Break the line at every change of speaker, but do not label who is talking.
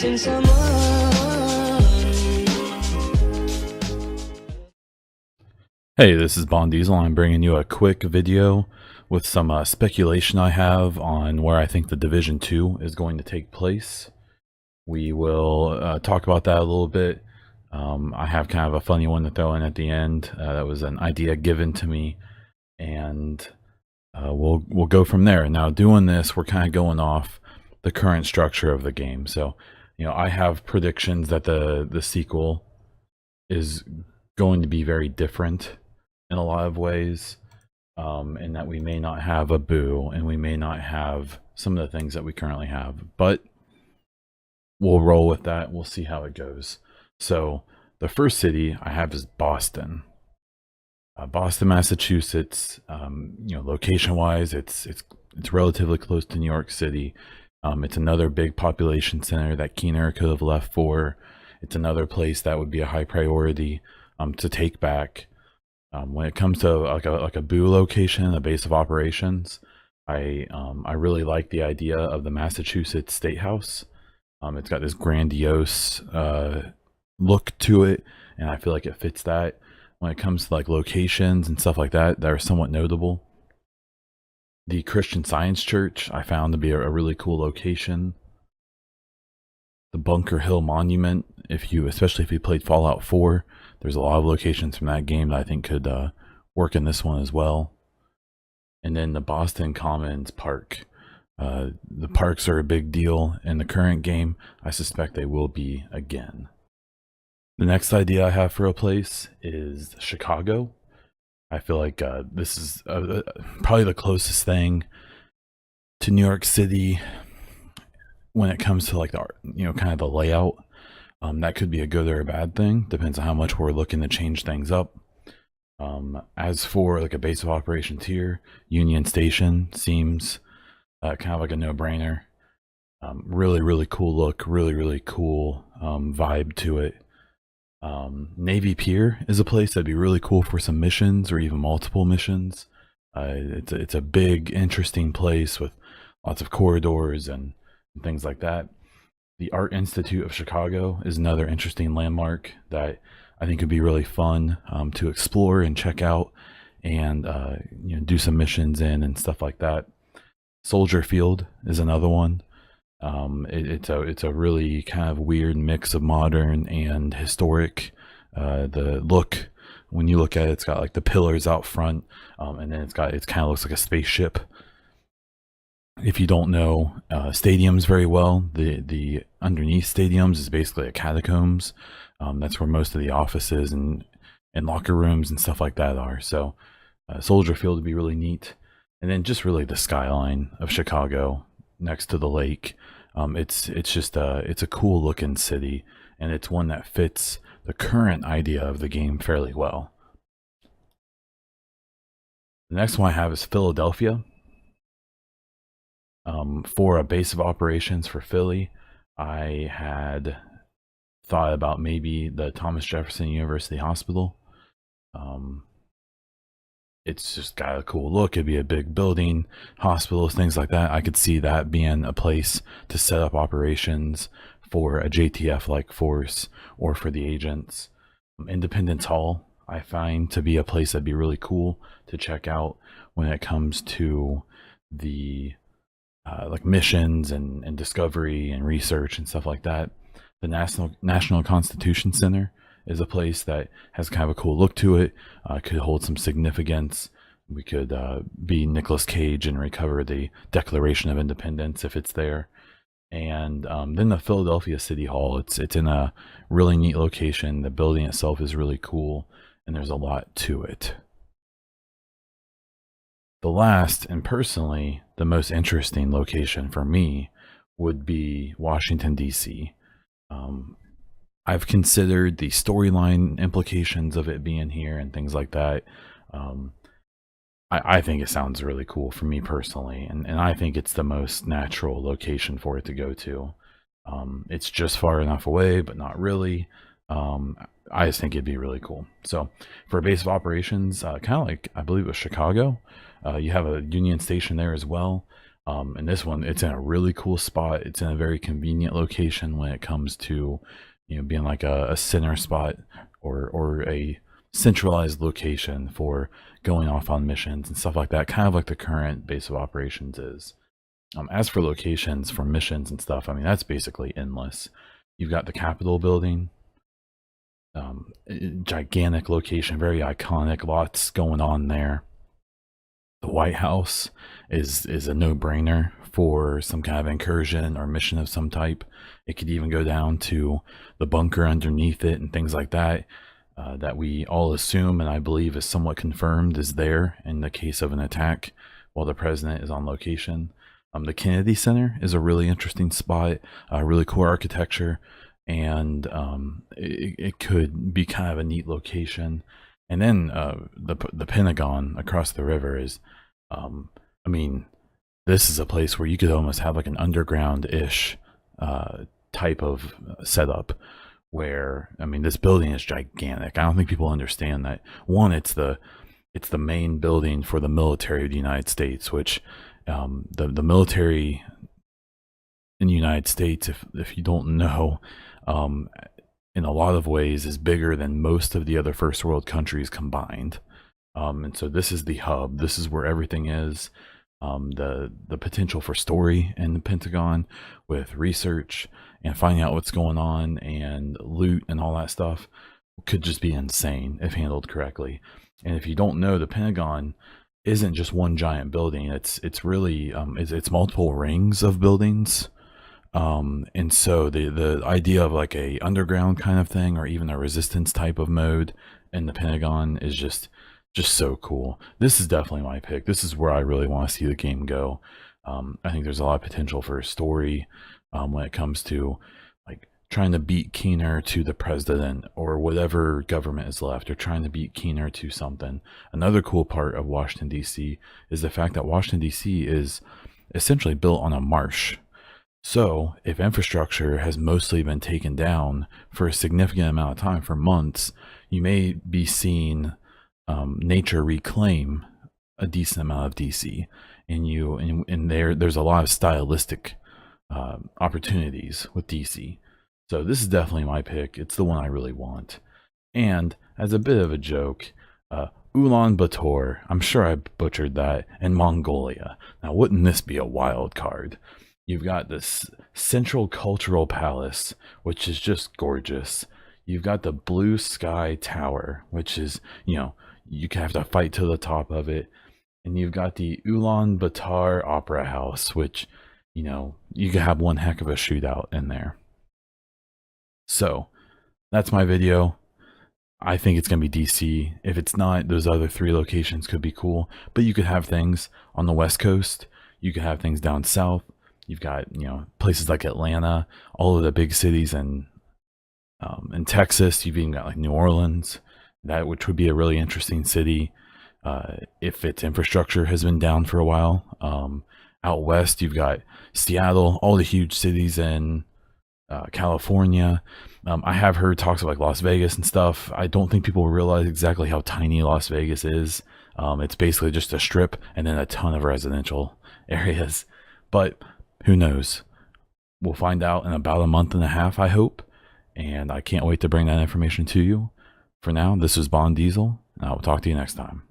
missing someone.
Hey, this is Bond Diesel. I'm bringing you a quick video with some speculation I have on where I think the Division 2 is going to take place. We will talk about that a little bit. I have kind of a funny one to throw in at the end. That was an idea given to me, and we'll go from there. Now, doing this, we're kind of going off the current structure of the game. So, I have predictions that the sequel is going to be very different in a lot of ways, and that we may not have a Boo, and we may not have some of the things that we currently have, but we'll roll with that. We'll see how it goes. So the first city I have is Boston. Boston, Massachusetts. Location wise, it's relatively close to New York City. It's another big population center that Keener could have left for. It's another place that would be a high priority to take back. When it comes to like a Boo location, a base of operations, I really like the idea of the Massachusetts State House. It's got this grandiose look to it, and I feel like it fits that. When it comes to like locations and stuff like that are somewhat notable, the Christian Science Church I found to be a really cool location. The Bunker Hill Monument, especially if you played Fallout 4, there's a lot of locations from that game that I think could work in this one as well. And then the Boston Commons Park. The parks are a big deal in the current game. I suspect they will be again. The next idea I have for a place is Chicago. I feel like this is probably the closest thing to New York City when it comes to like the kind of the layout. That could be a good or a bad thing, depends on how much we're looking to change things up. As for like a base of operations here, Union Station seems kind of like a no-brainer. Really cool look, really cool vibe to it. Navy Pier is a place that'd be really cool for some missions or even multiple missions. It's a big, interesting place with lots of corridors and things like that. The Art Institute of Chicago is another interesting landmark that I think would be really fun to explore and check out, and do some missions in and stuff like that. Soldier Field is another one. It's a really kind of weird mix of modern and historic. The look, when you look at it, it's got like the pillars out front, and then it kind of looks like a spaceship. If you don't know stadiums very well, the underneath stadiums is basically a catacombs. That's where most of the offices and locker rooms and stuff like that are. So Soldier Field would be really neat. And then just really the skyline of Chicago next to the lake. It's a cool looking city, and it's one that fits the current idea of the game fairly well. The next one I have is Philadelphia. For a base of operations for Philly, I had thought about maybe the Thomas Jefferson University Hospital. It's just got a cool look. It'd be a big building, hospitals, things like that. I could see that being a place to set up operations for a JTF like force or for the agents. Independence Hall I find to be a place that'd be really cool to check out when it comes to the like missions and discovery and research and stuff like that. The National Constitution Center is a place that has kind of a cool look to it. Could hold some significance. We could be Nicolas Cage and recover the Declaration of Independence if it's there. And then the Philadelphia City Hall. It's in a really neat location. The building itself is really cool, and there's a lot to it. The last, and personally the most interesting location for me, would be Washington, D.C. I've considered the storyline implications of it being here and things like that. I think it sounds really cool for me personally, and I think it's the most natural location for it to go to. It's just far enough away, but not really. I just think it'd be really cool. So for a base of operations, kind of like, I believe it was Chicago, you have a Union Station there as well. And this one, it's in a really cool spot. It's in a very convenient location when it comes to, being like a center spot or a centralized location for going off on missions and stuff like that, kind of like the current base of operations is. As for locations for missions and stuff, I mean, that's basically endless. You've got the Capitol building, gigantic location, very iconic, lots going on there. The White House is a no-brainer for some kind of incursion or mission of some type. It could even go down to the bunker underneath it and things like that, that we all assume and I believe is somewhat confirmed is there in the case of an attack while the president is on location. The Kennedy Center is a really interesting spot, really cool architecture, and it could be kind of a neat location. And then the Pentagon across the river is, I mean, this is a place where you could almost have like an underground-ish type of setup where, I mean, this building is gigantic. I don't think people understand that. One, it's the main building for the military of the United States, which the military in the United States, if you don't know, in a lot of ways is bigger than most of the other first world countries combined. And so this is the hub. This is where everything is. The potential for story in the Pentagon with research and finding out what's going on and loot and all that stuff could just be insane if handled correctly. And if you don't know, the Pentagon isn't just one giant building. It's really it's multiple rings of buildings. And so the idea of like a underground kind of thing or even a resistance type of mode in the Pentagon is just so cool. This is definitely my pick. This is where I really want to see the game go. I think there's a lot of potential for a story when it comes to like trying to beat Keener to the president or whatever government is left, or trying to beat Keener to something. Another cool part of Washington, D.C. is the fact that Washington, D.C. is essentially built on a marsh. So if infrastructure has mostly been taken down for a significant amount of time, for months, you may be seeing nature reclaim a decent amount of DC, and there's a lot of stylistic opportunities with DC. So this is definitely my pick. It's the one I really want. And as a bit of a joke, Ulaanbaatar, I'm sure I butchered that, and Mongolia. Now, wouldn't this be a wild card? You've got this Central Cultural Palace, which is just gorgeous. You've got the Blue Sky Tower, which is, you can have to fight to the top of it. And you've got the Ulaanbaatar Opera House, which, you could have one heck of a shootout in there. So that's my video. I think it's going to be DC. If it's not, those other 3 locations could be cool. But you could have things on the West Coast. You could have things down south. You've got, places like Atlanta, all of the big cities in Texas. You've even got like New Orleans, which would be a really interesting city if its infrastructure has been down for a while. Out west, you've got Seattle, all the huge cities in California. I have heard talks of like Las Vegas and stuff. I don't think people realize exactly how tiny Las Vegas is. It's basically just a strip and then a ton of residential areas. But who knows? We'll find out in about a month and a half, I hope. And I can't wait to bring that information to you. For now, this is Bond Diesel, and I will talk to you next time.